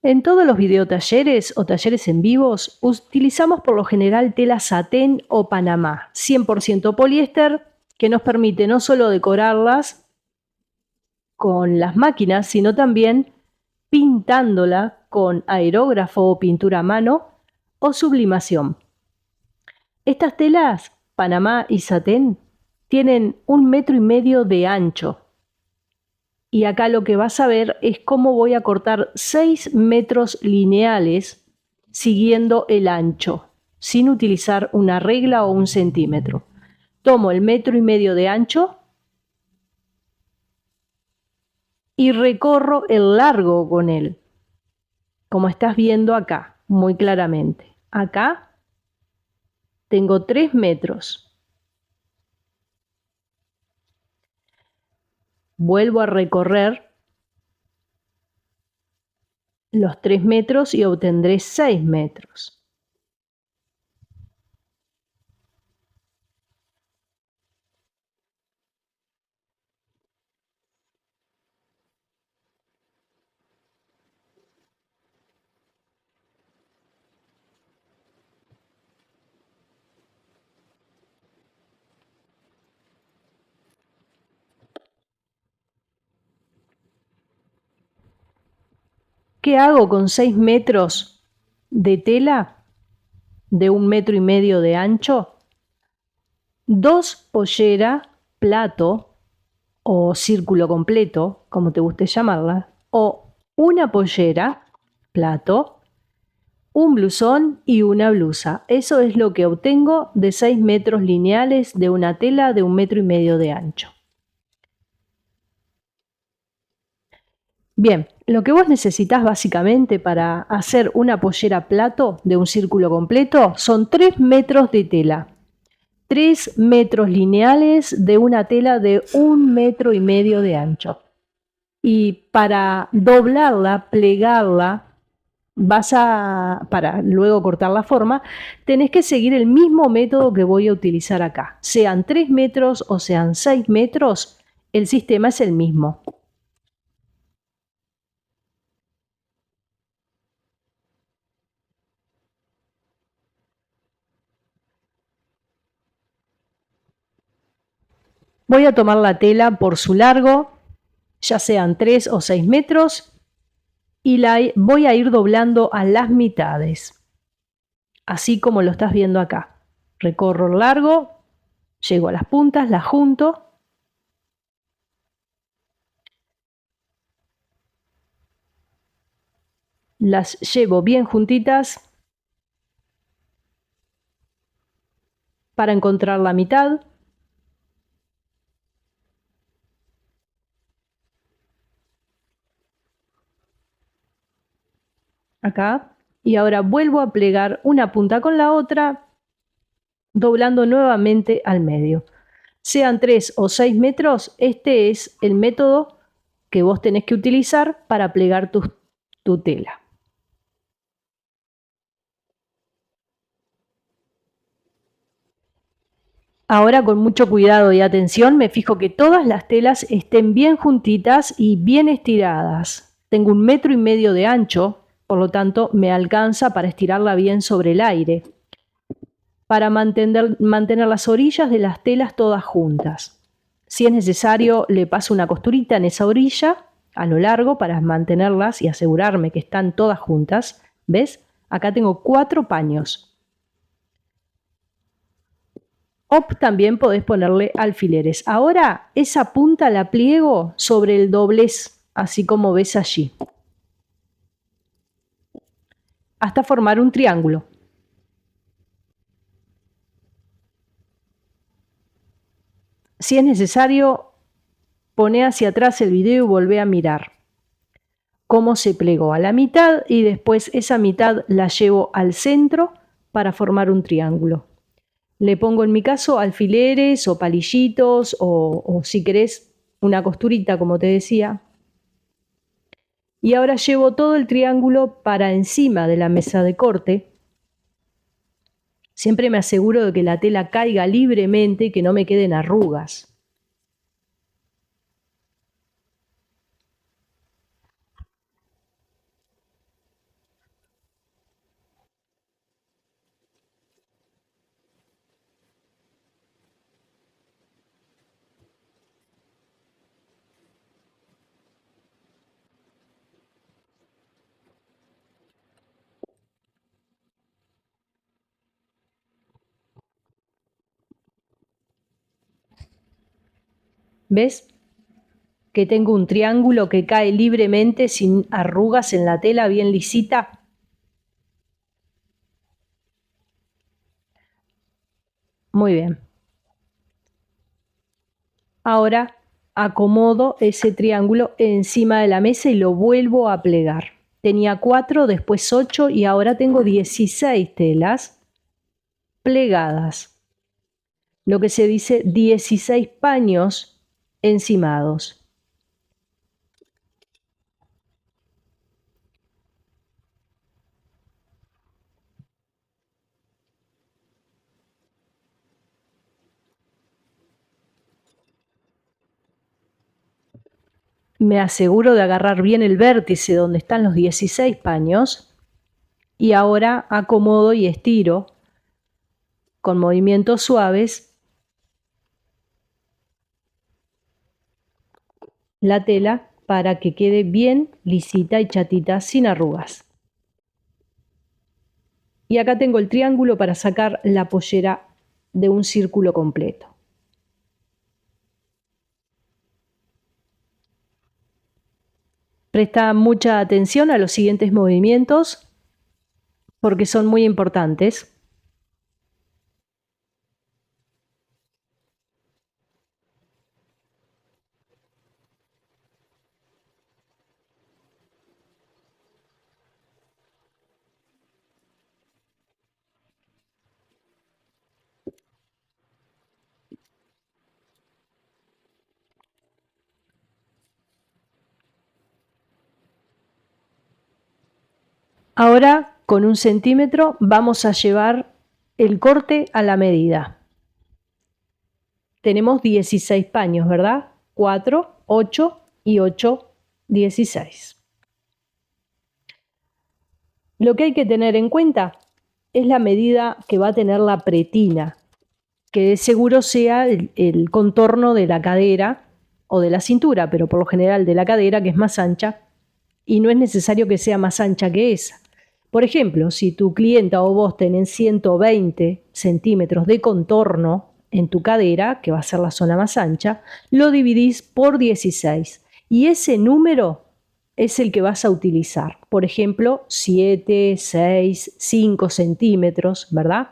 En todos los videotalleres o talleres en vivos utilizamos por lo general tela satén o panamá, 100% poliéster, que nos permite no solo decorarlas con las máquinas, sino también pintándola con aerógrafo o pintura a mano o sublimación. Estas telas, panamá y satén, tienen 1,5 metros de ancho. Y acá lo que vas a ver es cómo voy a cortar 6 metros lineales siguiendo el ancho, sin utilizar una regla o un centímetro. Tomo el 1,5 metros de ancho y recorro el largo con él, como estás viendo acá, muy claramente. Acá tengo 3 metros. Vuelvo a recorrer los 3 metros y obtendré 6 metros. ¿Qué hago con 6 metros de tela de 1,5 metros de ancho? 2 polleras, plato o círculo completo, como te guste llamarla, o una pollera, plato, un blusón y una blusa. Eso es lo que obtengo de 6 metros lineales de una tela de 1,5 metros de ancho. Bien, lo que vos necesitas básicamente para hacer una pollera plato de un círculo completo son 3 metros de tela. 3 metros lineales de una tela de 1,5 metros de ancho. Y para doblarla, plegarla, para luego cortar la forma, tenés que seguir el mismo método que voy a utilizar acá. Sean 3 metros o sean 6 metros, el sistema es el mismo. Voy a tomar la tela por su largo, ya sean 3 o 6 metros, y la voy a ir doblando a las mitades, así como lo estás viendo acá. Recorro el largo, llego a las puntas, las junto, las llevo bien juntitas para encontrar la mitad. Acá. Y ahora vuelvo a plegar una punta con la otra, doblando nuevamente al medio. Sean 3 o 6 metros, este es el método que vos tenés que utilizar para plegar tu tela. Ahora con mucho cuidado y atención me fijo que todas las telas estén bien juntitas y bien estiradas. Tengo 1,5 metros de ancho, por lo tanto me alcanza para estirarla bien sobre el aire, para mantener las orillas de las telas todas juntas. Si es necesario, le paso una costurita en esa orilla a lo largo para mantenerlas y asegurarme que están todas juntas. ¿Ves? Acá tengo 4 paños. O también podés ponerle alfileres. Ahora esa punta la pliego sobre el doblez, así como ves allí, hasta formar un triángulo. Si es necesario, poné hacia atrás el video y volvé a mirar cómo se plegó a la mitad y después esa mitad la llevo al centro para formar un triángulo. Le pongo en mi caso alfileres o palillitos o si querés una costurita como te decía. Y ahora llevo todo el triángulo para encima de la mesa de corte. Siempre me aseguro de que la tela caiga libremente y que no me queden arrugas. ¿Ves? Que tengo un triángulo que cae libremente sin arrugas en la tela, bien lisita. Muy bien. Ahora acomodo ese triángulo encima de la mesa y lo vuelvo a plegar. Tenía 4, después 8 y ahora tengo 16 telas plegadas. Lo que se dice 16 paños encimados. Me aseguro de agarrar bien el vértice donde están los 16 paños y ahora acomodo y estiro con movimientos suaves la tela para que quede bien lisita y chatita sin arrugas. Y acá tengo el triángulo para sacar la pollera de un círculo completo. Presta mucha atención a los siguientes movimientos porque son muy importantes. Ahora con 1 centímetro vamos a llevar el corte a la medida. Tenemos 16 paños, ¿verdad? 4, 8 y 8, 16. Lo que hay que tener en cuenta es la medida que va a tener la pretina, que seguro sea el contorno de la cadera o de la cintura, pero por lo general de la cadera, que es más ancha, y no es necesario que sea más ancha que esa. Por ejemplo, si tu clienta o vos tenés 120 centímetros de contorno en tu cadera, que va a ser la zona más ancha, lo dividís por 16 y ese número es el que vas a utilizar. Por ejemplo, 7, 6, 5 centímetros, ¿verdad?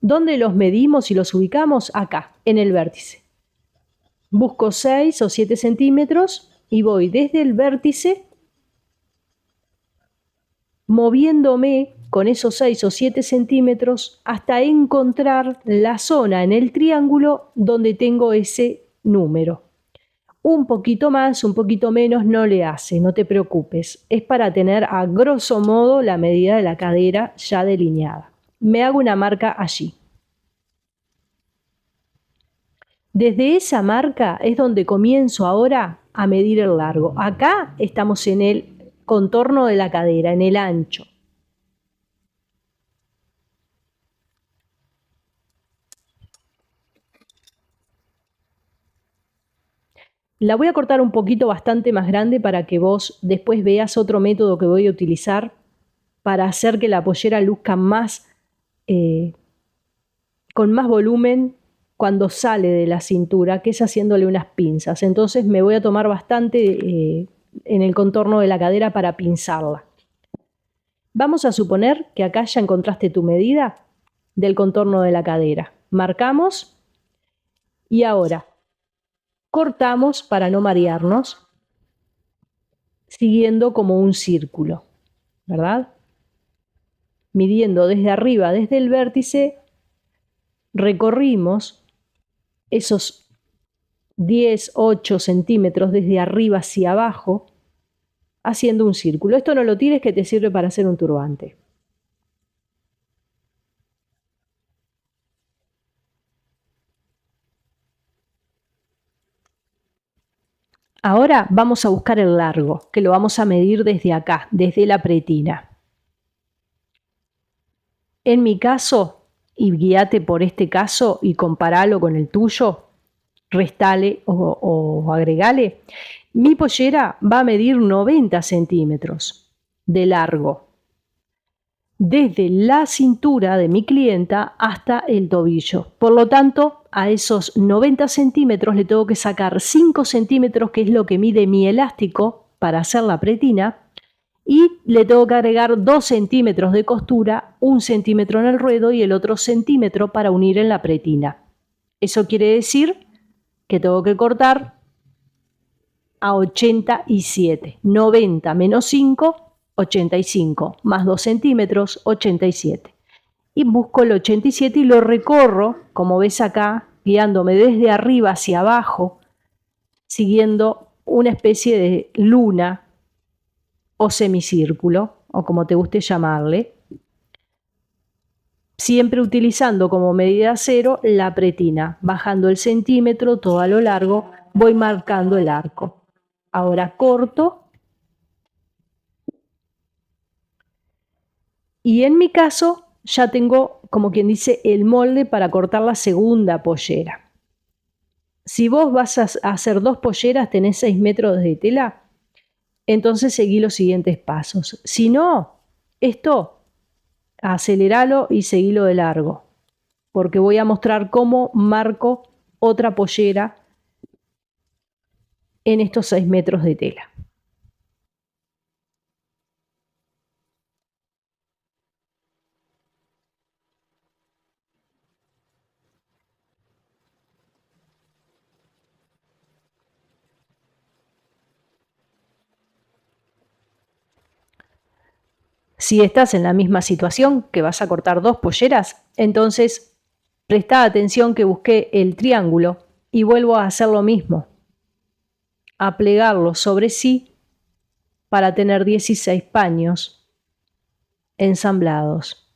¿Dónde los medimos y los ubicamos? Acá, en el vértice. Busco 6 o 7 centímetros y voy desde el vértice moviéndome con esos 6 o 7 centímetros hasta encontrar la zona en el triángulo donde tengo ese número. Un poquito más, un poquito menos no le hace, no te preocupes. Es para tener a grosso modo la medida de la cadera ya delineada. Me hago una marca allí. Desde esa marca es donde comienzo ahora a medir el largo. Acá estamos en el contorno de la cadera, en el ancho. La voy a cortar un poquito bastante más grande para que vos después veas otro método que voy a utilizar para hacer que la pollera luzca más, con más volumen cuando sale de la cintura, que es haciéndole unas pinzas. Entonces me voy a tomar bastante en el contorno de la cadera para pinzarla. Vamos a suponer que acá ya encontraste tu medida del contorno de la cadera. Marcamos y ahora cortamos para no marearnos, siguiendo como un círculo, ¿verdad? Midiendo desde arriba, desde el vértice, recorrimos esos 10, 8 centímetros desde arriba hacia abajo, haciendo un círculo. Esto no lo tires, que te sirve para hacer un turbante. Ahora vamos a buscar el largo, que lo vamos a medir desde acá, desde la pretina. En mi caso, y guíate por este caso y comparalo con el tuyo, restale o agregale, mi pollera va a medir 90 centímetros de largo, desde la cintura de mi clienta hasta el tobillo. Por lo tanto, a esos 90 centímetros le tengo que sacar 5 centímetros, que es lo que mide mi elástico para hacer la pretina, y le tengo que agregar 2 centímetros de costura, 1 centímetro en el ruedo y el otro centímetro para unir en la pretina. Eso quiere decir que tengo que cortar a 87. 90 menos 5, 85, más 2 centímetros, 87. Y busco el 87 y lo recorro, como ves acá, guiándome desde arriba hacia abajo, siguiendo una especie de luna o semicírculo, o como te guste llamarle, siempre utilizando como medida cero la pretina, bajando el centímetro todo a lo largo, voy marcando el arco. Ahora corto, y en mi caso ya tengo, como quien dice, el molde para cortar la segunda pollera. Si vos vas a hacer 2 polleras, tenés 6 metros de tela, entonces seguí los siguientes pasos. Si no, esto aceleralo y seguilo de largo, porque voy a mostrar cómo marco otra pollera en estos 6 metros de tela. Si estás en la misma situación, que vas a cortar 2 polleras, entonces presta atención que busqué el triángulo y vuelvo a hacer lo mismo, a plegarlo sobre sí para tener 16 paños ensamblados.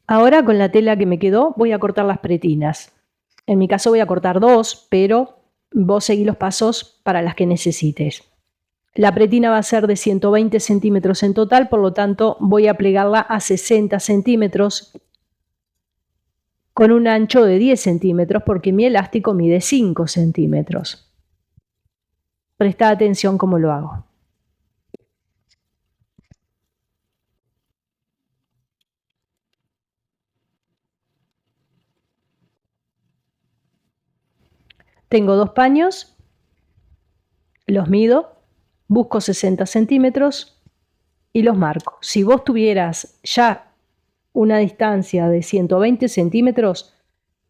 Ahora con la tela que me quedó voy a cortar las pretinas. En mi caso voy a cortar 2, pero vos seguí los pasos para las que necesites. La pretina va a ser de 120 centímetros en total, por lo tanto voy a plegarla a 60 centímetros con un ancho de 10 centímetros porque mi elástico mide 5 centímetros. Presta atención cómo lo hago. Tengo 2 paños, los mido, busco 60 centímetros y los marco. Si vos tuvieras ya una distancia de 120 centímetros,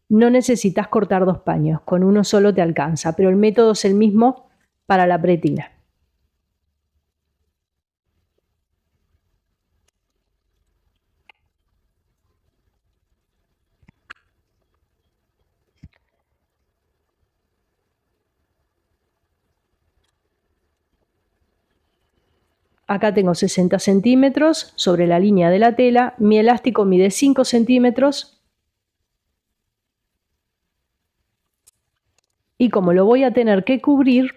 no necesitas cortar 2 paños, con uno solo te alcanza, pero el método es el mismo para la pretina. Acá tengo 60 centímetros sobre la línea de la tela, mi elástico mide 5 centímetros y como lo voy a tener que cubrir,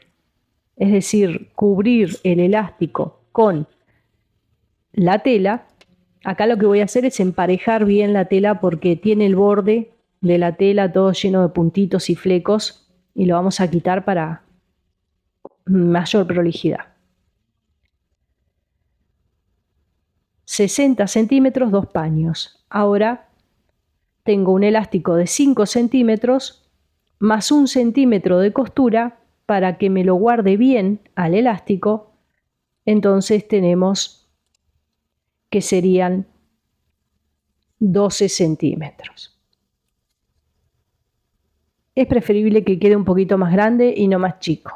es decir, cubrir el elástico con la tela, acá lo que voy a hacer es emparejar bien la tela porque tiene el borde de la tela todo lleno de puntitos y flecos y lo vamos a quitar para mayor prolijidad. 60 centímetros, 2 paños. Ahora tengo un elástico de 5 centímetros más 1 centímetro de costura para que me lo guarde bien al elástico. Entonces tenemos que serían 12 centímetros. Es preferible que quede un poquito más grande y no más chico.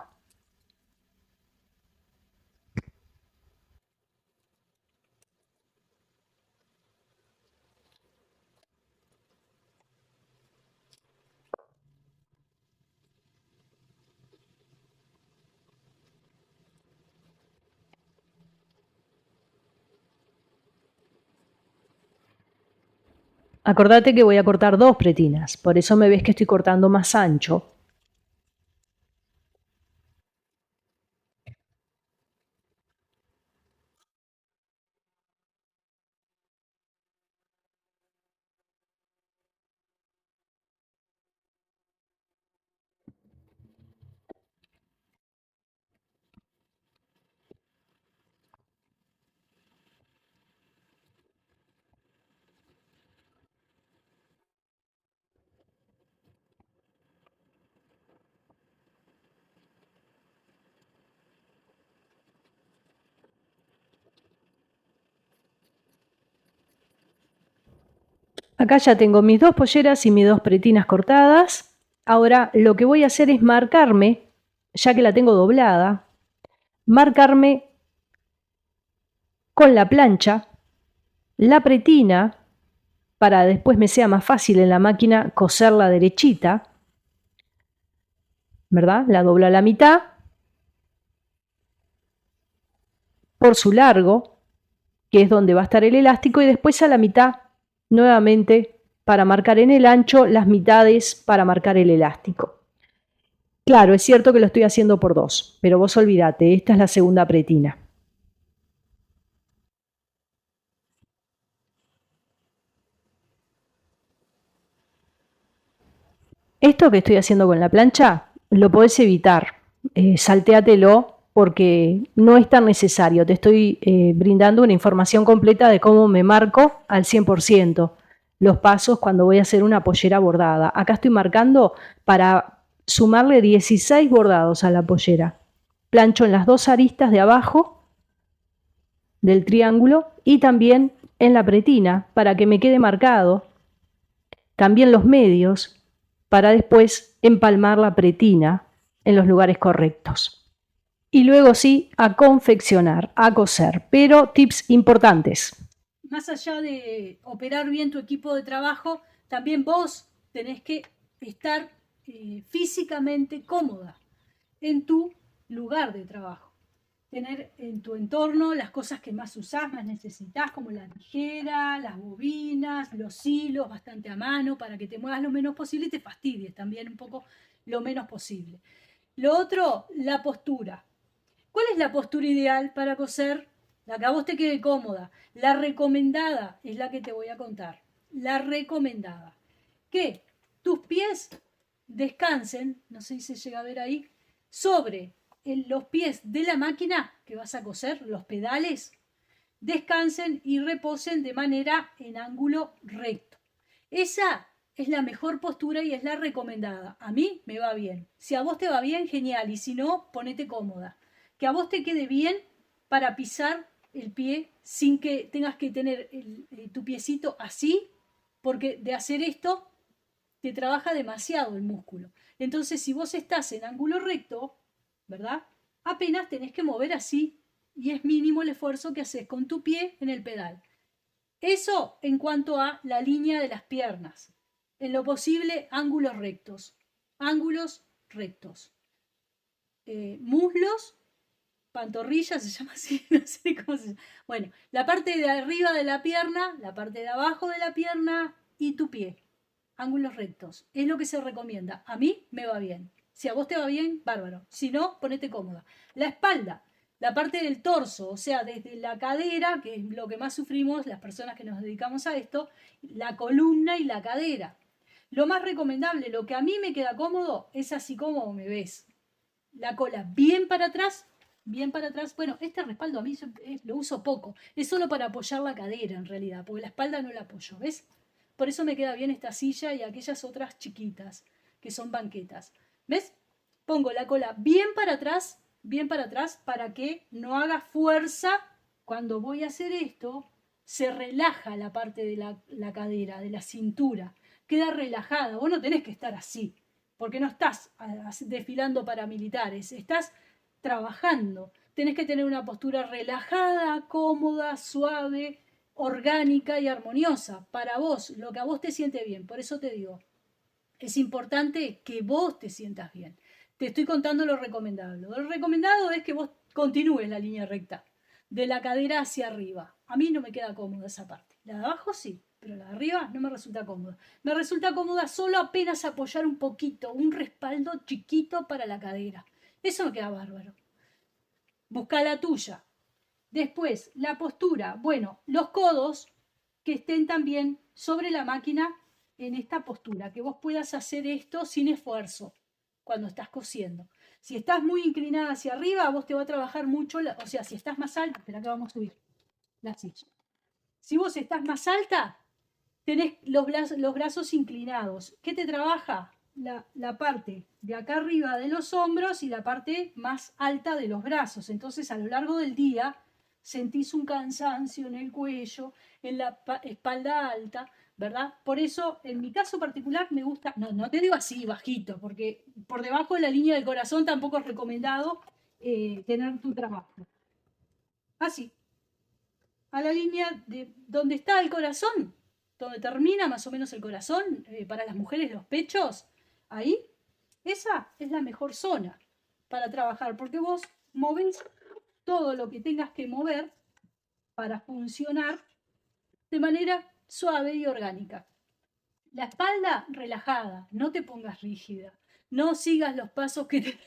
Acordate que voy a cortar 2 pretinas, por eso me ves que estoy cortando más ancho. Acá ya tengo mis 2 polleras y mis 2 pretinas cortadas. Ahora lo que voy a hacer es marcarme, ya que la tengo doblada, marcarme con la plancha la pretina para después me sea más fácil en la máquina coserla derechita, ¿verdad? La doblo a la mitad por su largo, que es donde va a estar el elástico, y después a la mitad nuevamente para marcar en el ancho, las mitades para marcar el elástico. Claro, es cierto que lo estoy haciendo por 2, pero vos olvídate, esta es la segunda pretina. Esto que estoy haciendo con la plancha lo podés evitar, saltéatelo porque no es tan necesario. Te estoy brindando una información completa de cómo me marco al 100% los pasos cuando voy a hacer una pollera bordada. Acá estoy marcando para sumarle 16 bordados a la pollera. Plancho en las 2 aristas de abajo del triángulo y también en la pretina para que me quede marcado. También los medios para después empalmar la pretina en los lugares correctos. Y luego sí, a confeccionar, a coser. Pero tips importantes. Más allá de operar bien tu equipo de trabajo, también vos tenés que estar físicamente cómoda en tu lugar de trabajo. Tener en tu entorno las cosas que más usás, más necesitas, como la tijera, las bobinas, los hilos bastante a mano para que te muevas lo menos posible y te fastidies también un poco lo menos posible. Lo otro, la postura. ¿Cuál es la postura ideal para coser? La que a vos te quede cómoda. La recomendada es la que te voy a contar. La recomendada. Que tus pies descansen, no sé si se llega a ver ahí, sobre los pies de la máquina que vas a coser, los pedales, descansen y reposen de manera en ángulo recto. Esa es la mejor postura y es la recomendada. A mí me va bien. Si a vos te va bien, genial. Y si no, ponete cómoda. Que a vos te quede bien para pisar el pie sin que tengas que tener tu piecito así, porque de hacer esto te trabaja demasiado el músculo. Entonces, si vos estás en ángulo recto, ¿verdad? Apenas tenés que mover así y es mínimo el esfuerzo que haces con tu pie en el pedal. Eso en cuanto a la línea de las piernas. En lo posible, ángulos rectos. Ángulos rectos. Muslos, pantorrillas, se llama así, no sé cómo se llama. Bueno, la parte de arriba de la pierna, la parte de abajo de la pierna y tu pie. Ángulos rectos. Es lo que se recomienda. A mí me va bien. Si a vos te va bien, bárbaro. Si no, ponete cómoda. La espalda, la parte del torso, o sea, desde la cadera, que es lo que más sufrimos las personas que nos dedicamos a esto, la columna y la cadera. Lo más recomendable, lo que a mí me queda cómodo, es así como me ves. la cola bien para atrás, bien para atrás. Bueno, este respaldo a mí lo uso poco, es solo para apoyar la cadera en realidad, porque la espalda no la apoyo, ¿ves? Por eso me queda bien esta silla y aquellas otras chiquitas, que son banquetas. ¿Ves? Pongo la cola bien para atrás, para que no haga fuerza. Cuando voy a hacer esto, se relaja la parte de la cadera, de la cintura. Queda relajada. Vos no tenés que estar así, porque no estás desfilando para militares, estás trabajando. Tenés que tener una postura relajada, cómoda, suave, orgánica y armoniosa. Para vos, lo que a vos te siente bien. Por eso te digo, es importante que vos te sientas bien. Te estoy contando lo recomendable. Lo recomendado es que vos continúes la línea recta, de la cadera hacia arriba. A mí no me queda cómoda esa parte. La de abajo sí, pero la de arriba no me resulta cómoda. Me resulta cómoda solo apenas apoyar un poquito, un respaldo chiquito para la cadera. Eso me queda bárbaro. Busca la tuya. Después, la postura. Bueno, los codos que estén también sobre la máquina en esta postura, que vos puedas hacer esto sin esfuerzo cuando estás cosiendo. Si estás muy inclinada hacia arriba, vos te va a trabajar mucho, o sea, si estás más alta, espera que vamos a subir la silla. Si vos estás más alta, tenés los brazos inclinados. ¿Qué te trabaja? La parte de acá arriba de los hombros y la parte más alta de los brazos. Entonces, a lo largo del día, sentís un cansancio en el cuello, en la espalda alta, ¿verdad? Por eso, en mi caso particular, me gusta, no te digo así, bajito, porque por debajo de la línea del corazón tampoco es recomendado tener tu trabajo. Así, a la línea de donde está el corazón, donde termina más o menos el corazón, para las mujeres los pechos, ahí, esa es la mejor zona para trabajar, porque vos movés todo lo que tengas que mover para funcionar de manera suave y orgánica. La espalda relajada, no te pongas rígida, no sigas los pasos que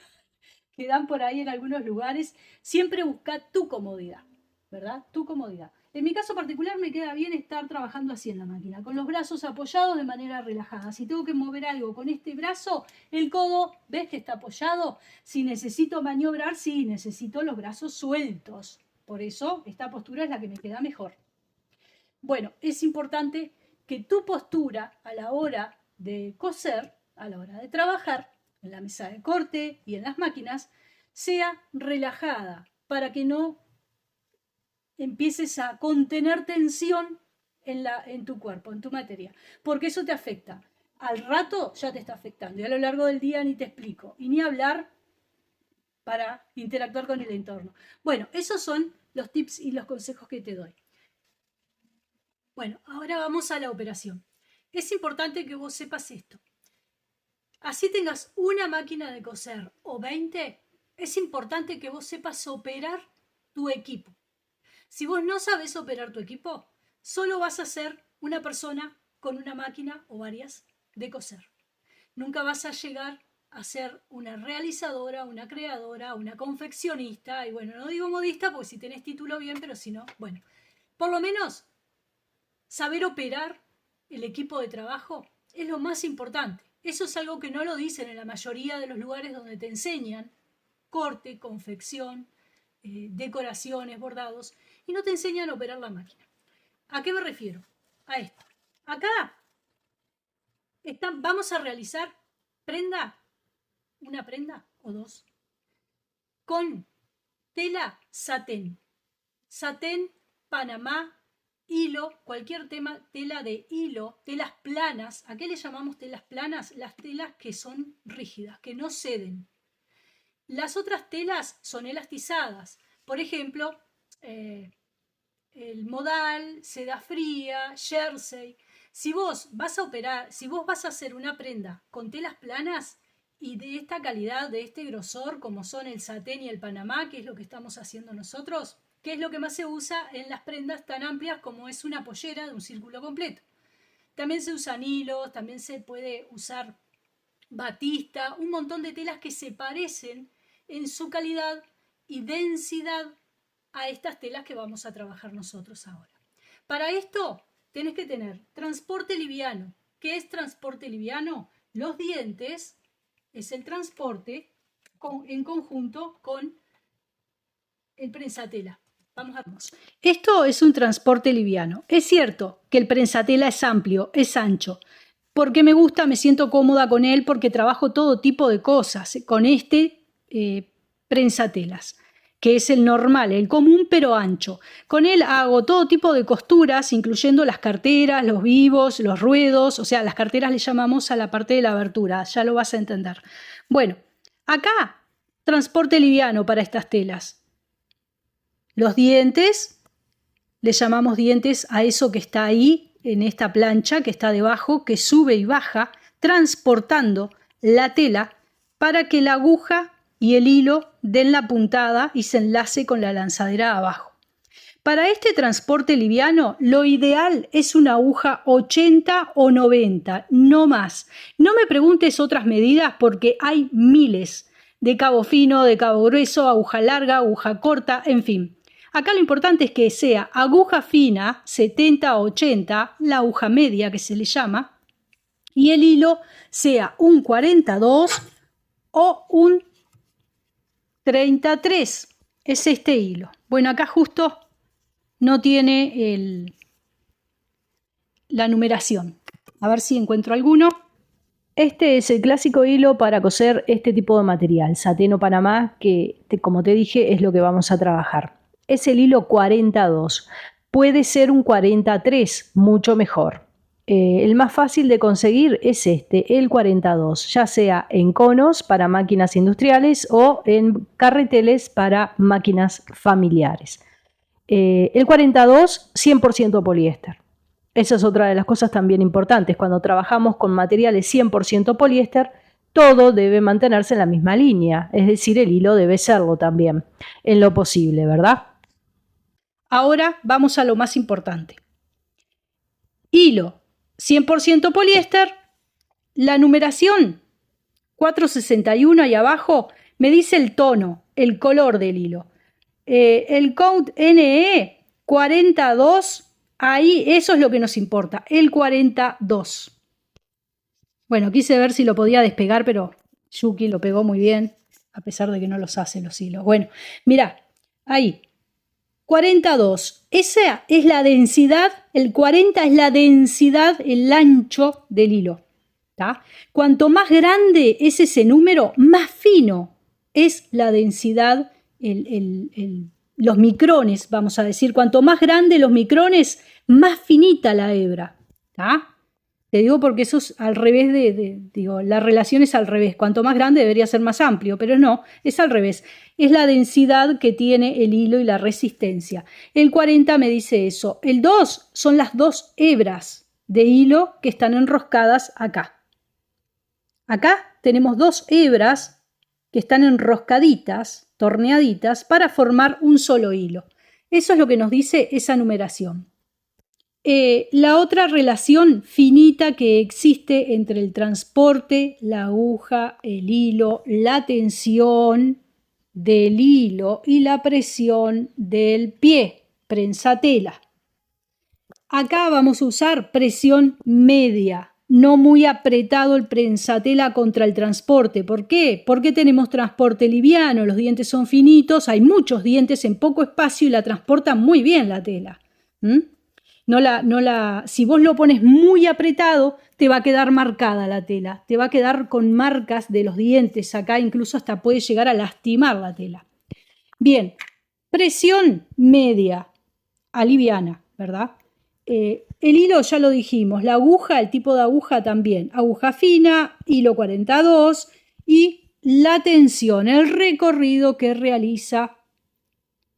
dan por ahí en algunos lugares, siempre busca tu comodidad, ¿verdad? Tu comodidad. En mi caso particular me queda bien estar trabajando así en la máquina, con los brazos apoyados de manera relajada. Si tengo que mover algo con este brazo, el codo, ¿ves que está apoyado? Si necesito maniobrar, sí, necesito los brazos sueltos. Por eso esta postura es la que me queda mejor. Bueno, es importante que tu postura a la hora de coser, a la hora de trabajar, en la mesa de corte y en las máquinas, sea relajada para que no empieces a contener tensión en tu cuerpo, en tu materia, porque eso te afecta. Al rato ya te está afectando y a lo largo del día ni te explico, y ni hablar para interactuar con el entorno. Bueno, esos son los tips y los consejos que te doy. Bueno, ahora vamos a la operación. Es importante que vos sepas esto. Así tengas una máquina de coser o 20, es importante que vos sepas operar tu equipo. Si vos no sabes operar tu equipo, solo vas a ser una persona con una máquina o varias de coser. Nunca vas a llegar a ser una realizadora, una creadora, una confeccionista, y bueno, no digo modista porque si tenés título bien, pero si no, bueno, por lo menos saber operar el equipo de trabajo es lo más importante. Eso es algo que no lo dicen en la mayoría de los lugares donde te enseñan corte, confección, decoraciones, bordados, y no te enseñan a operar la máquina. ¿A qué me refiero? A esto. Acá vamos a realizar una prenda o dos, con tela satén. Satén, Panamá, hilo, cualquier tela de hilo, telas planas. ¿A qué le llamamos telas planas? Las telas que son rígidas, que no ceden. Las otras telas son elastizadas. Por ejemplo, el modal, seda fría, jersey. Si vos vas a hacer una prenda con telas planas y de esta calidad, de este grosor, como son el satén y el Panamá, que es lo que estamos haciendo nosotros, que es lo que más se usa en las prendas tan amplias como es una pollera de un círculo completo. También se usan hilos, también se puede usar batista, un montón de telas que se parecen en su calidad y densidad a estas telas que vamos a trabajar nosotros ahora. Para esto tenés que tener transporte liviano. ¿Qué es transporte liviano? Los dientes es el transporte en conjunto con el prensatela. Vamos a ver. Esto es un transporte liviano. Es cierto que el prensatela es amplio, es ancho. Porque me gusta, me siento cómoda con él porque trabajo todo tipo de cosas con este prensatelas, que es el normal, el común pero ancho. Con él hago todo tipo de costuras, incluyendo las carteras, los vivos, los ruedos, o sea, las carteras le llamamos a la parte de la abertura, ya lo vas a entender. Bueno, acá, transporte liviano para estas telas. Los dientes, le llamamos dientes a eso que está ahí, en esta plancha que está debajo, que sube y baja, transportando la tela para que la aguja y el hilo den la puntada y se enlace con la lanzadera abajo. Para este transporte liviano, lo ideal es una aguja 80 o 90, no más. No me preguntes otras medidas porque hay miles de cabo fino, de cabo grueso, aguja larga, aguja corta, en fin. Acá lo importante es que sea aguja fina, 70 o 80, la aguja media que se le llama, y el hilo sea un 42 o un 33. Es este hilo. Bueno, acá justo no tiene la numeración. A ver si encuentro alguno. Este es el clásico hilo para coser este tipo de material, satén o panamá, que como te dije es lo que vamos a trabajar. Es el hilo 42. Puede ser un 43, mucho mejor. El más fácil de conseguir es el 42, ya sea en conos para máquinas industriales o en carreteles para máquinas familiares. El 42, 100% poliéster. Esa es otra de las cosas también importantes. Cuando trabajamos con materiales 100% poliéster, todo debe mantenerse en la misma línea, es decir, el hilo debe serlo también, en lo posible, ¿verdad? Ahora vamos a lo más importante. Hilo 100% poliéster, la numeración 461 ahí abajo me dice el tono, el color del hilo. El code NE 42, ahí eso es lo que nos importa, el 42. Bueno, quise ver si lo podía despegar, pero Yuki lo pegó muy bien, a pesar de que no los hace los hilos. Bueno, mirá, ahí. 42, esa es la densidad, el 40 es la densidad, el ancho del hilo. ¿Tá? Cuanto más grande es ese número, más fino es la densidad, los micrones, vamos a decir. Cuanto más grande los micrones, más finita la hebra. ¿Tá? Te digo porque eso es al revés digo, la relación es al revés. Cuanto más grande debería ser más amplio, pero no, es al revés. Es la densidad que tiene el hilo y la resistencia. El 40 me dice eso. El 2 son las dos hebras de hilo que están enroscadas acá. Acá tenemos dos hebras que están enroscaditas, torneaditas, para formar un solo hilo. Eso es lo que nos dice esa numeración. La otra relación finita que existe entre el transporte, la aguja, el hilo, la tensión del hilo y la presión del pie, prensatela. Acá vamos a usar presión media, no muy apretado el prensatela contra el transporte. ¿Por qué? Porque tenemos transporte liviano, los dientes son finitos, hay muchos dientes en poco espacio y la transportan muy bien la tela. Si vos lo pones muy apretado, te va a quedar marcada la tela, te va a quedar con marcas de los dientes acá, incluso hasta puede llegar a lastimar la tela. Bien, presión media, aliviana, ¿verdad? El hilo ya lo dijimos, la aguja, el tipo de aguja también, aguja fina, hilo 42 y la tensión, el recorrido que realiza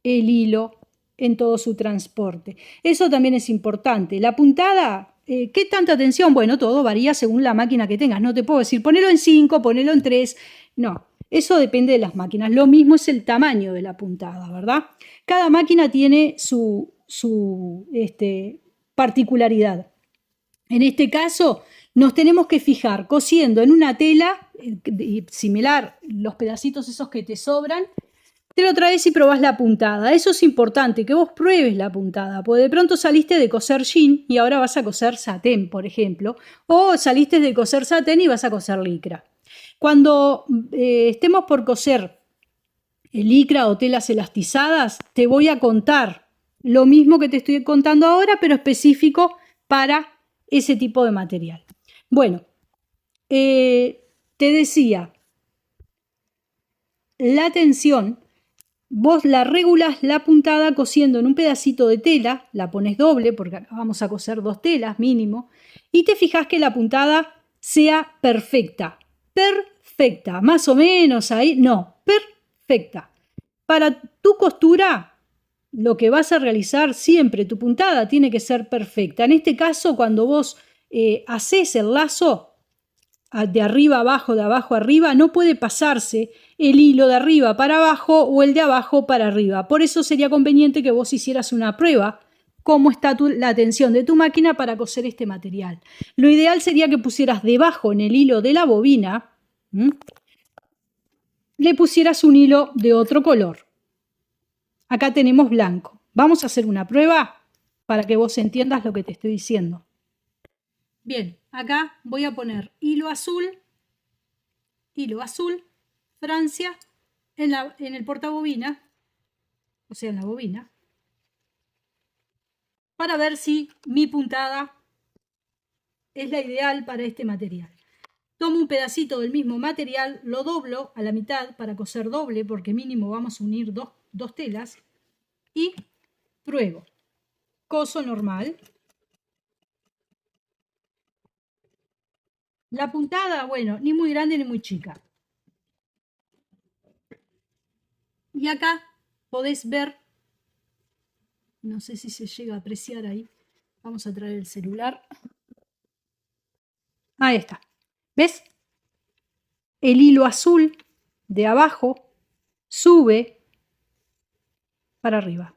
el hilo en todo su transporte. Eso también es importante. La puntada, ¿qué tanta tensión? Bueno, todo varía según la máquina que tengas. No te puedo decir, ponelo en 5, ponelo en 3. No, eso depende de las máquinas. Lo mismo es el tamaño de la puntada, ¿verdad? Cada máquina tiene su particularidad. En este caso, nos tenemos que fijar cosiendo en una tela, similar, los pedacitos esos que te sobran, te lo traes y probás la puntada. Eso es importante, que vos pruebes la puntada, porque de pronto saliste de coser jean y ahora vas a coser satén, por ejemplo, o saliste de coser satén y vas a coser licra. Cuando estemos por coser el licra o telas elastizadas, te voy a contar lo mismo que te estoy contando ahora, pero específico para ese tipo de material. Bueno, te decía, la tensión, vos la regulás la puntada cosiendo en un pedacito de tela, la pones doble porque acá vamos a coser 2 telas mínimo, y te fijas que la puntada sea perfecta, más o menos ahí, no, perfecta. Para tu costura, lo que vas a realizar siempre, tu puntada tiene que ser perfecta. En este caso, cuando vos haces el lazo, de arriba a abajo, de abajo a arriba, no puede pasarse el hilo de arriba para abajo o el de abajo para arriba. Por eso sería conveniente que vos hicieras una prueba cómo está la tensión de tu máquina para coser este material. Lo ideal sería que pusieras debajo en el hilo de la bobina, le pusieras un hilo de otro color. Acá tenemos blanco. Vamos a hacer una prueba para que vos entiendas lo que te estoy diciendo. Bien, acá voy a poner hilo azul, Francia, en el portabobina, o sea, en la bobina, para ver si mi puntada es la ideal para este material. Tomo un pedacito del mismo material, lo doblo a la mitad para coser doble, porque mínimo vamos a unir dos telas, y pruebo. Coso normal. La puntada, bueno, ni muy grande ni muy chica. Y acá podés ver, no sé si se llega a apreciar ahí, vamos a traer el celular. Ahí está. ¿Ves? El hilo azul de abajo sube para arriba.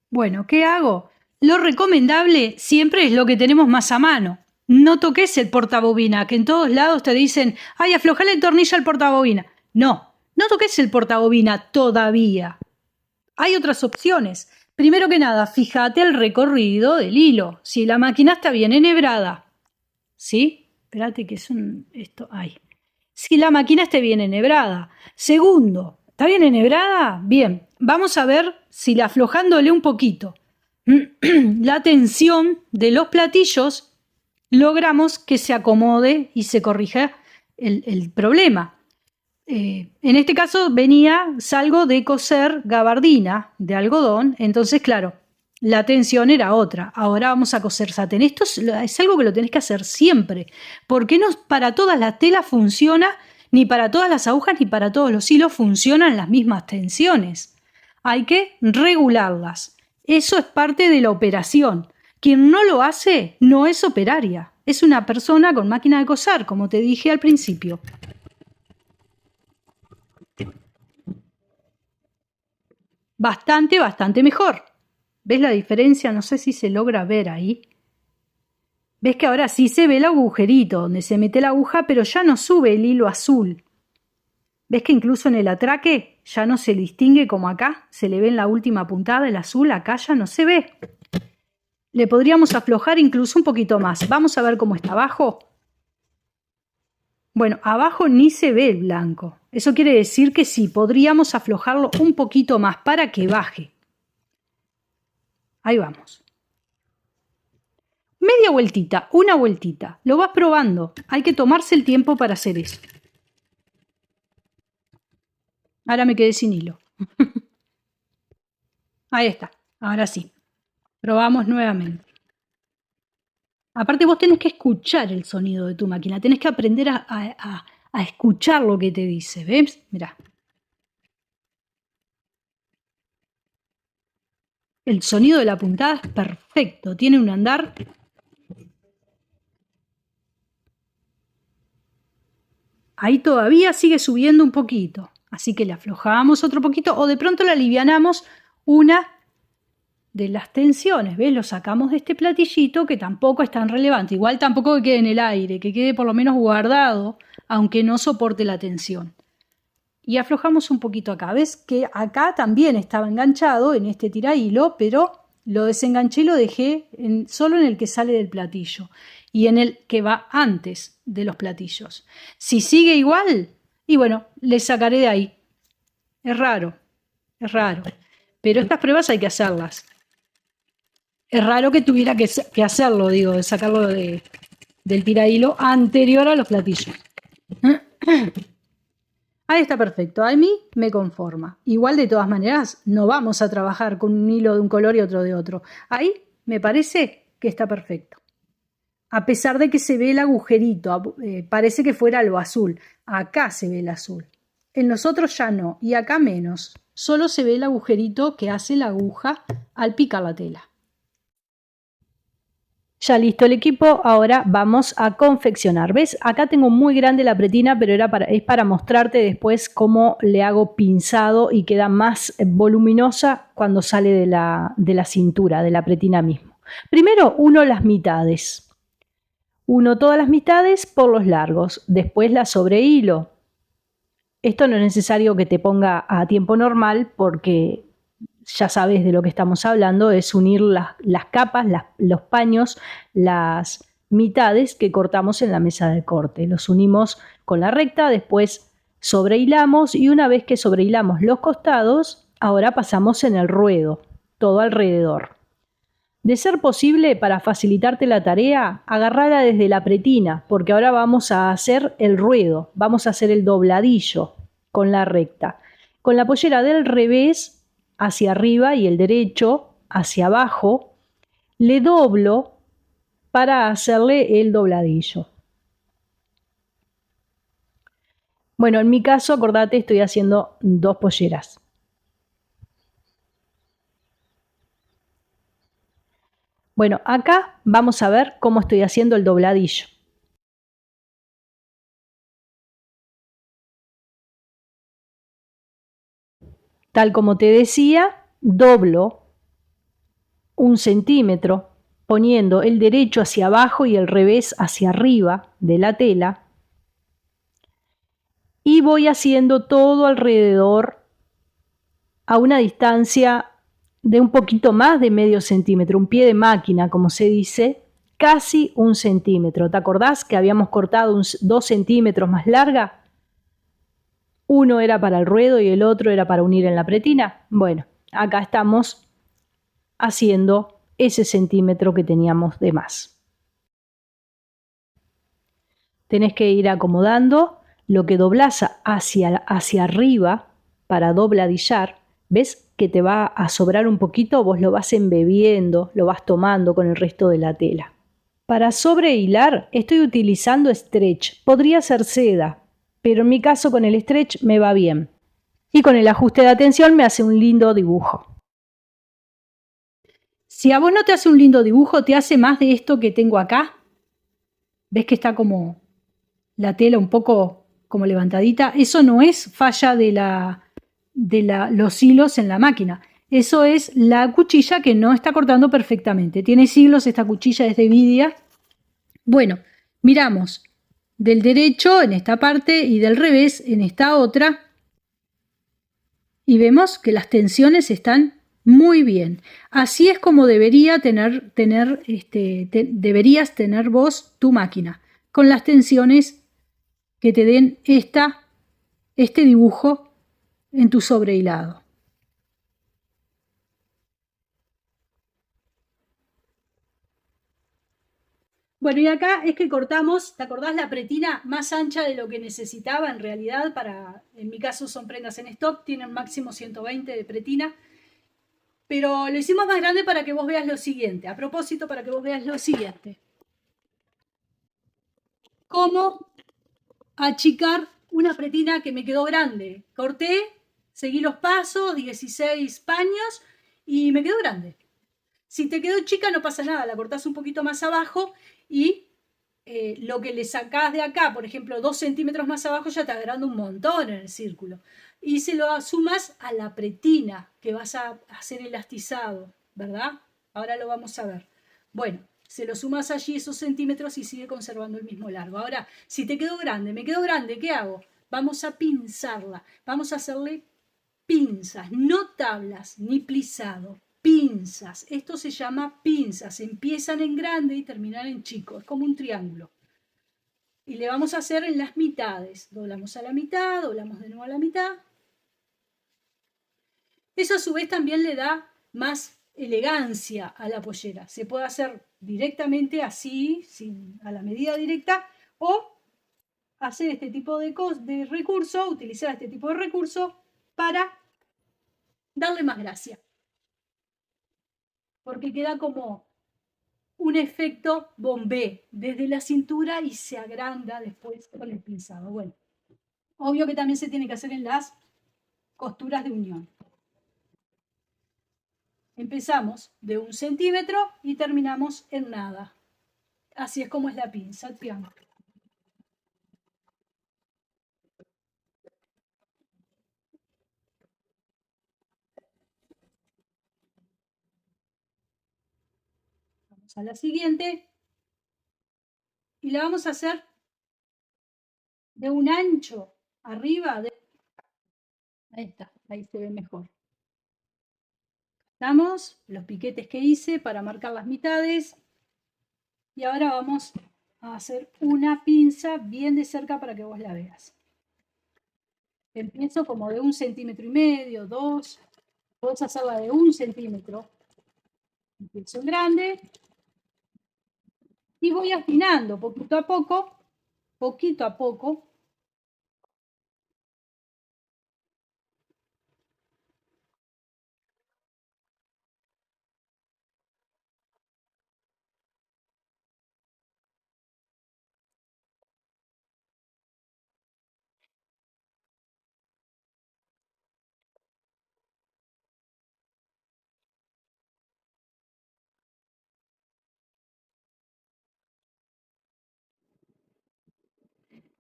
Bueno, ¿qué hago? Lo recomendable siempre es lo que tenemos más a mano. No toques el portabobina, que en todos lados te dicen, ay, aflojale el tornillo al portabobina. No toques el portabobina todavía. Hay otras opciones. Primero que nada, fíjate el recorrido del hilo. Si la máquina está bien enhebrada. ¿Sí? Espérate que es esto. Ahí. Si la máquina esté bien enhebrada. Segundo, ¿está bien enhebrada? Bien. Vamos a ver si aflojándole un poquito la tensión de los platillos logramos que se acomode y se corrija el problema. En este caso salgo de coser gabardina de algodón, entonces claro, la tensión era otra. Ahora vamos a coser satén. Esto es algo que lo tenés que hacer siempre, porque no para todas las telas funciona, ni para todas las agujas, ni para todos los hilos funcionan las mismas tensiones. Hay que regularlas. Eso es parte de la operación. Quien no lo hace no es operaria, es una persona con máquina de coser, como te dije al principio. Bastante mejor. ¿Ves la diferencia? No sé si se logra ver ahí. ¿Ves que ahora sí se ve el agujerito donde se mete la aguja, pero ya no sube el hilo azul? ¿Ves que incluso en el atraque ya no se distingue como acá? Se le ve en la última puntada el azul, acá ya no se ve. Le podríamos aflojar incluso un poquito más. Vamos a ver cómo está abajo. Bueno, abajo ni se ve el blanco. Eso quiere decir que sí, podríamos aflojarlo un poquito más para que baje. Ahí vamos. Media vueltita, una vueltita. Lo vas probando. Hay que tomarse el tiempo para hacer eso. Ahora me quedé sin hilo. Ahí está. Ahora sí. Probamos nuevamente. Aparte vos tenés que escuchar el sonido de tu máquina. Tenés que aprender a escuchar lo que te dice. ¿Ves? Mirá. El sonido de la puntada es perfecto. Tiene un andar. Ahí todavía sigue subiendo un poquito. Así que le aflojamos otro poquito o de pronto le alivianamos una de las tensiones. ¿Ves? Lo sacamos de este platillito que tampoco es tan relevante. Igual tampoco que quede en el aire, que quede por lo menos guardado, aunque no soporte la tensión. Y aflojamos un poquito acá. ¿Ves que acá también estaba enganchado en este tira hilo, pero lo desenganché y lo dejé solo en el que sale del platillo? y en el que va antes de los platillos. Si sigue igual, y bueno, le sacaré de ahí. Es raro, pero estas pruebas hay que hacerlas. Es raro que tuviera que hacerlo, digo, de sacarlo del tiradilo anterior a los platillos. Ahí está perfecto, a mí me conforma. Igual de todas maneras no vamos a trabajar con un hilo de un color y otro de otro. Ahí me parece que está perfecto. A pesar de que se ve el agujerito, parece que fuera lo azul. Acá se ve el azul. En los otros ya no, y acá menos. Solo se ve el agujerito que hace la aguja al picar la tela. Ya listo el equipo, ahora vamos a confeccionar. ¿Ves? Acá tengo muy grande la pretina, pero es para mostrarte después cómo le hago pinzado y queda más voluminosa cuando sale de la cintura, de la pretina mismo. Primero uno las mitades. Uno todas las mitades por los largos, después la sobrehilo. Esto no es necesario que te ponga a tiempo normal porque ya sabes de lo que estamos hablando, es unir las capas, los paños, las mitades que cortamos en la mesa de corte. Los unimos con la recta, después sobrehilamos y una vez que sobrehilamos los costados, ahora pasamos en el ruedo, todo alrededor. De ser posible, para facilitarte la tarea, agarrala desde la pretina, porque ahora vamos a hacer el ruedo, vamos a hacer el dobladillo con la recta. Con la pollera del revés hacia arriba y el derecho hacia abajo, le doblo para hacerle el dobladillo. Bueno, en mi caso, acordate, estoy haciendo 2 polleras. Bueno, acá vamos a ver cómo estoy haciendo el dobladillo. Tal como te decía, doblo 1 centímetro, poniendo el derecho hacia abajo y el revés hacia arriba de la tela. Y voy haciendo todo alrededor a una distancia de un poquito más de medio centímetro, un pie de máquina, como se dice, casi 1 centímetro. ¿Te acordás que habíamos cortado 2 centímetros más larga? Uno era para el ruedo y el otro era para unir en la pretina. Bueno, acá estamos haciendo ese centímetro que teníamos de más. Tenés que ir acomodando lo que doblás hacia arriba para dobladillar. ¿Ves que te va a sobrar un poquito? Vos lo vas embebiendo, lo vas tomando con el resto de la tela. Para sobrehilar estoy utilizando stretch. Podría ser seda, pero en mi caso con el stretch me va bien. Y con el ajuste de atención me hace un lindo dibujo. Si a vos no te hace un lindo dibujo, te hace más de esto que tengo acá. ¿Ves que está como la tela un poco como levantadita? Eso no es falla de los hilos en la máquina. Eso es la cuchilla que no está cortando perfectamente. Tiene siglos esta cuchilla, es de Vidia. Bueno, miramos del derecho en esta parte y del revés en esta otra. Y vemos que las tensiones están muy bien. Así es como deberías tener vos tu máquina, con las tensiones que te den este dibujo en tu sobrehilado. Bueno, y acá es que cortamos, ¿te acordás la pretina más ancha de lo que necesitaba en realidad? En mi caso son prendas en stock, tienen máximo 120 de pretina, pero lo hicimos más grande para que vos veas lo siguiente. A propósito, para que vos veas lo siguiente. Cómo achicar una pretina que me quedó grande. Corté, seguí los pasos, 16 paños y me quedó grande. Si te quedó chica no pasa nada, la cortás un poquito más abajo y lo que le sacás de acá, por ejemplo, 2 centímetros más abajo, ya está agrandando un montón en el círculo. Y se lo sumas a la pretina que vas a hacer elastizado, ¿verdad? Ahora lo vamos a ver. Bueno, se lo sumas allí esos centímetros y sigue conservando el mismo largo. Ahora, si te quedó grande, me quedó grande, ¿qué hago? Vamos a pinzarla, vamos a hacerle pinzas, no tablas ni plisado, pinzas. pinzas. Esto se llama pinzas. Empiezan en grande y terminan en chico. Es como un triángulo. Y le vamos a hacer en las mitades. Doblamos a la mitad, doblamos de nuevo a la mitad. Eso a su vez también le da más elegancia a la pollera. Se puede hacer directamente así, a la medida directa, o hacer este tipo de recurso, utilizar este tipo de recurso para darle más gracia. Porque queda como un efecto bombé desde la cintura y se agranda después con el pinzado. Bueno, obvio que también se tiene que hacer en las costuras de unión. Empezamos de 1 centímetro y terminamos en nada. Así es como es la pinza, triángulo. Vamos a la siguiente. Y la vamos a hacer de un ancho arriba. Ahí está, ahí se ve mejor. Estamos, los piquetes que hice para marcar las mitades. Y ahora vamos a hacer una pinza bien de cerca para que vos la veas. Empiezo como de 1,5 centímetros, 2. Podés hacerla de 1 centímetro. Empiezo en grande. Y voy afinando poquito a poco. Poquito a poco.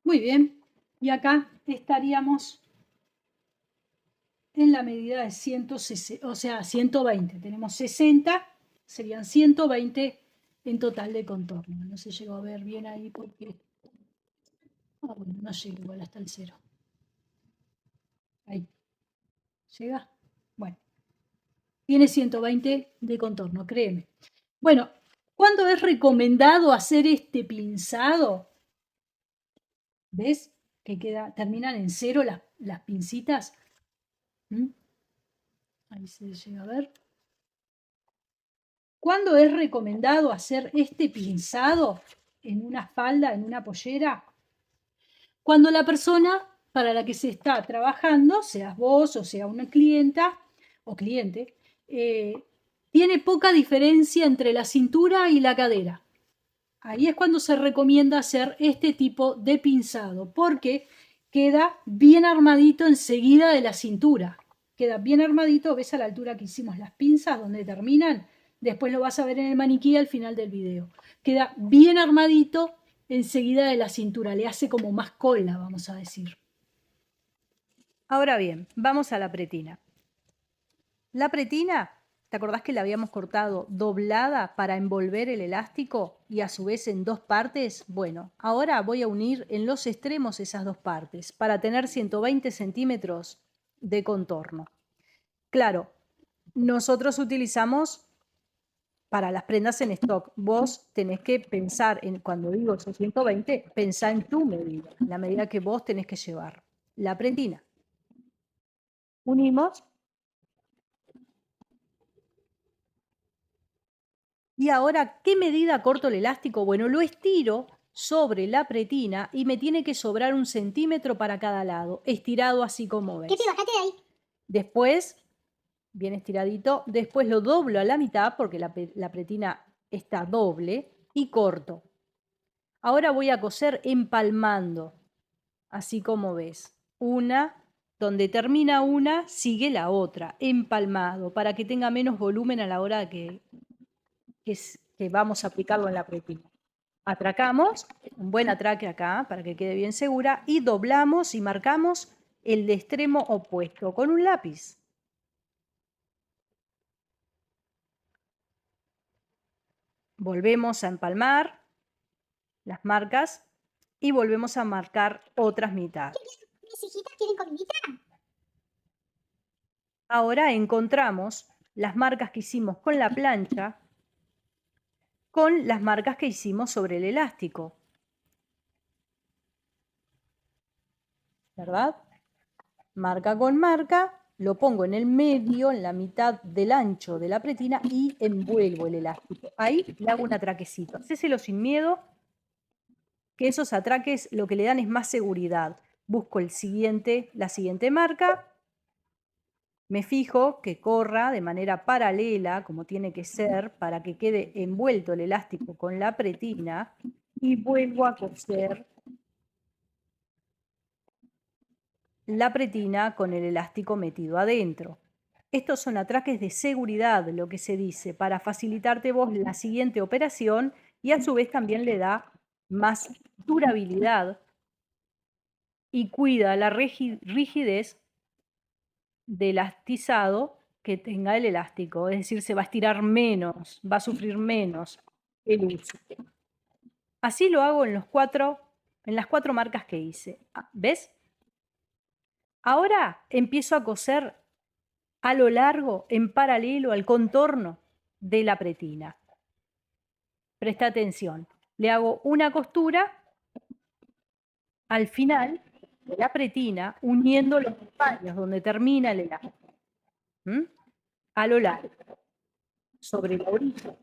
Muy bien. Y acá estaríamos en la medida de 160, o sea, 120. Tenemos 60, serían 120 en total de contorno. No se llegó a ver bien ahí porque... Ah, bueno, no llega igual hasta el 0. Ahí. ¿Llega? Bueno. Tiene 120 de contorno, créeme. Bueno, ¿cuándo es recomendado hacer este pinzado? ¿Ves? Que terminan en 0 las pincitas. Ahí se llega a ver. ¿Cuándo es recomendado hacer este pinzado en una falda, en una pollera? Cuando la persona para la que se está trabajando, seas vos o sea una clienta o cliente, tiene poca diferencia entre la cintura y la cadera. Ahí es cuando se recomienda hacer este tipo de pinzado, porque queda bien armadito enseguida de la cintura. Queda bien armadito, ves a la altura que hicimos las pinzas, donde terminan. Después lo vas a ver en el maniquí al final del video. Queda bien armadito enseguida de la cintura, le hace como más cola, vamos a decir. Ahora bien, vamos a la pretina. La pretina, ¿te acordás que la habíamos cortado doblada para envolver el elástico y a su vez en 2 partes? Bueno, ahora voy a unir en los extremos esas 2 partes para tener 120 centímetros de contorno. Claro, nosotros utilizamos para las prendas en stock. Vos tenés que pensar, cuando digo esos 120, pensá en tu medida, la medida que vos tenés que llevar. La pretina. Unimos. Y ahora, ¿qué medida corto el elástico? Bueno, lo estiro sobre la pretina y me tiene que sobrar 1 centímetro para cada lado, estirado así como ves. ¿Qué te bajaste de ahí? Después, bien estiradito, después lo doblo a la mitad porque la pretina está doble y corto. Ahora voy a coser empalmando, así como ves. Donde termina una, sigue la otra, empalmado, para que tenga menos volumen a la hora que vamos a aplicarlo en la pretina. Atracamos, un buen atraque acá para que quede bien segura, y doblamos y marcamos el de extremo opuesto con un lápiz. Volvemos a empalmar las marcas y volvemos a marcar otras mitades. ¿Mis hijitas quieren comidita? Ahora encontramos las marcas que hicimos con la plancha con las marcas que hicimos sobre el elástico, ¿verdad? Marca con marca, lo pongo en el medio, en la mitad del ancho de la pretina y envuelvo el elástico. Ahí le hago un atraquecito. Hacéselo sin miedo, que esos atraques lo que le dan es más seguridad. Busco la siguiente marca, me fijo que corra de manera paralela, como tiene que ser, para que quede envuelto el elástico con la pretina y vuelvo a coser la pretina con el elástico metido adentro. Estos son atraques de seguridad, lo que se dice, para facilitarte vos la siguiente operación y a su vez también le da más durabilidad y cuida la rigidez de elastizado que tenga el elástico, es decir, se va a estirar menos, va a sufrir menos el uso. Así lo hago en las cuatro marcas que hice. ¿Ves? Ahora empiezo a coser a lo largo, en paralelo al contorno de la pretina. Presta atención. Le hago una costura al final de la pretina, uniendo los espacios donde termina el elástico. A lo largo, sobre la orilla.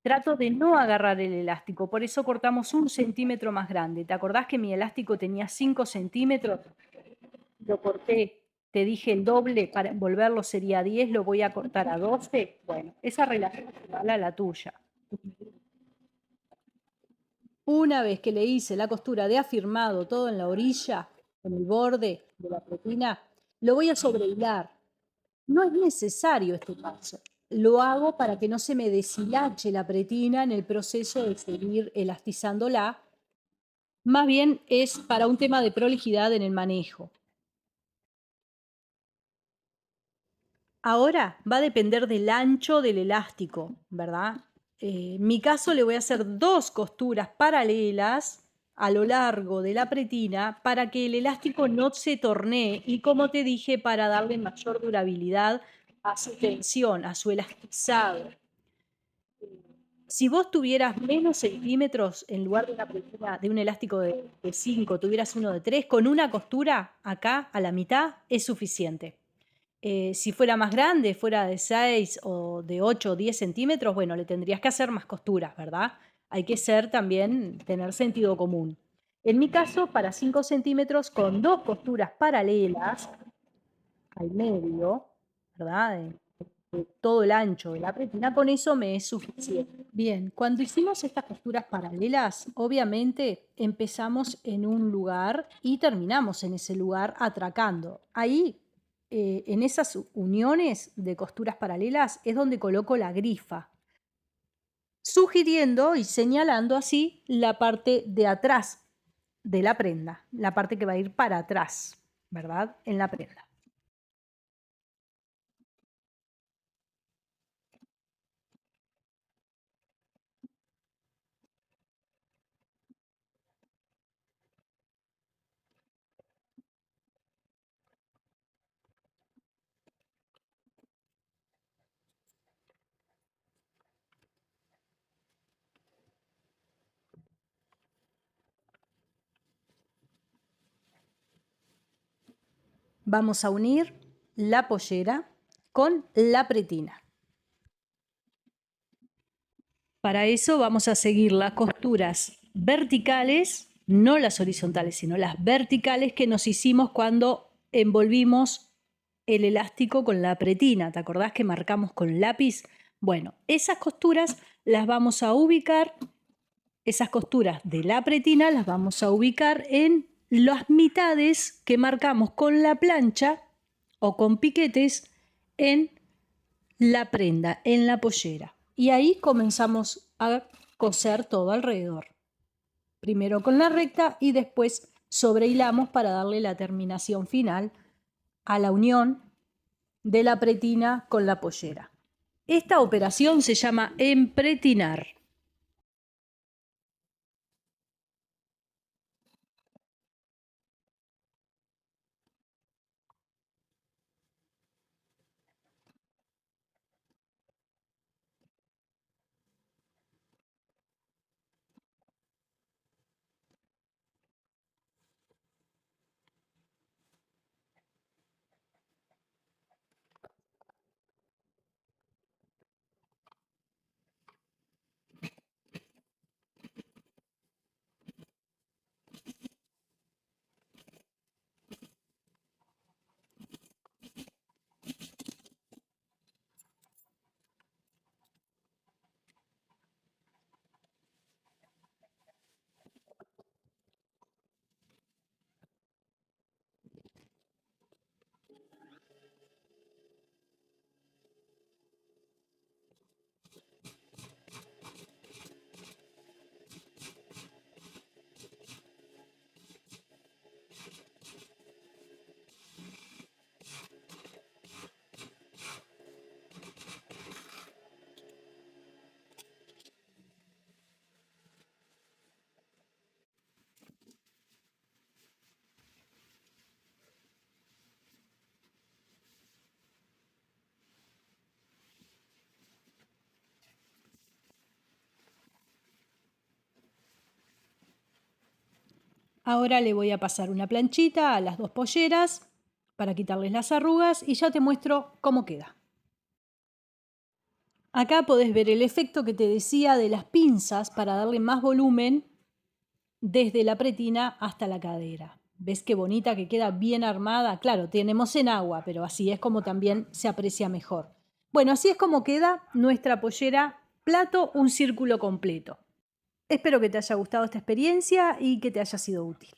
Trato de no agarrar el elástico, por eso cortamos 1 centímetro más grande. ¿Te acordás que mi elástico tenía 5 centímetros? Lo corté, te dije el doble, para envolverlo sería 10, lo voy a cortar a 12. Bueno, esa relación es igual a la tuya. Una vez que le hice la costura de afirmado todo en la orilla, en el borde de la pretina, lo voy a sobrehilar. No es necesario este paso. Lo hago para que no se me deshilache la pretina en el proceso de seguir elastizándola. Más bien es para un tema de prolijidad en el manejo. Ahora va a depender del ancho del elástico, ¿verdad? En mi caso le voy a hacer 2 costuras paralelas a lo largo de la pretina para que el elástico no se tornee y, como te dije, para darle mayor durabilidad a su tensión, a su elastizado. Si vos tuvieras menos centímetros en lugar de una pretina, de un elástico de 5, tuvieras uno de 3, con una costura acá a la mitad es suficiente. Si fuera más grande, fuera de 6 o de 8 o 10 centímetros, bueno, le tendrías que hacer más costuras, ¿verdad? Hay que tener sentido común. En mi caso, para 5 centímetros, con 2 costuras paralelas al medio, ¿verdad? De todo el ancho de la pretina, con eso me es suficiente. Bien, cuando hicimos estas costuras paralelas, obviamente empezamos en un lugar y terminamos en ese lugar atracando. Ahí, en esas uniones de costuras paralelas, es donde coloco la grifa, sugiriendo y señalando así la parte de atrás de la prenda, la parte que va a ir para atrás, ¿verdad? En la prenda. Vamos a unir la pollera con la pretina. Para eso vamos a seguir las costuras verticales, no las horizontales, sino las verticales que nos hicimos cuando envolvimos el elástico con la pretina. ¿Te acordás que marcamos con lápiz? Bueno, esas costuras las vamos a ubicar, esas costuras de la pretina las vamos a ubicar en las mitades que marcamos con la plancha o con piquetes en la prenda, en la pollera. Y ahí comenzamos a coser todo alrededor. Primero con la recta y después sobrehilamos para darle la terminación final a la unión de la pretina con la pollera. Esta operación se llama empretinar. Ahora le voy a pasar una planchita a las dos polleras para quitarles las arrugas y ya te muestro cómo queda. Acá podés ver el efecto que te decía de las pinzas para darle más volumen desde la pretina hasta la cadera. ¿Ves qué bonita que queda bien armada? Claro, tenemos en agua, pero así es como también se aprecia mejor. Bueno, así es como queda nuestra pollera plato, un círculo completo. Espero que te haya gustado esta experiencia y que te haya sido útil.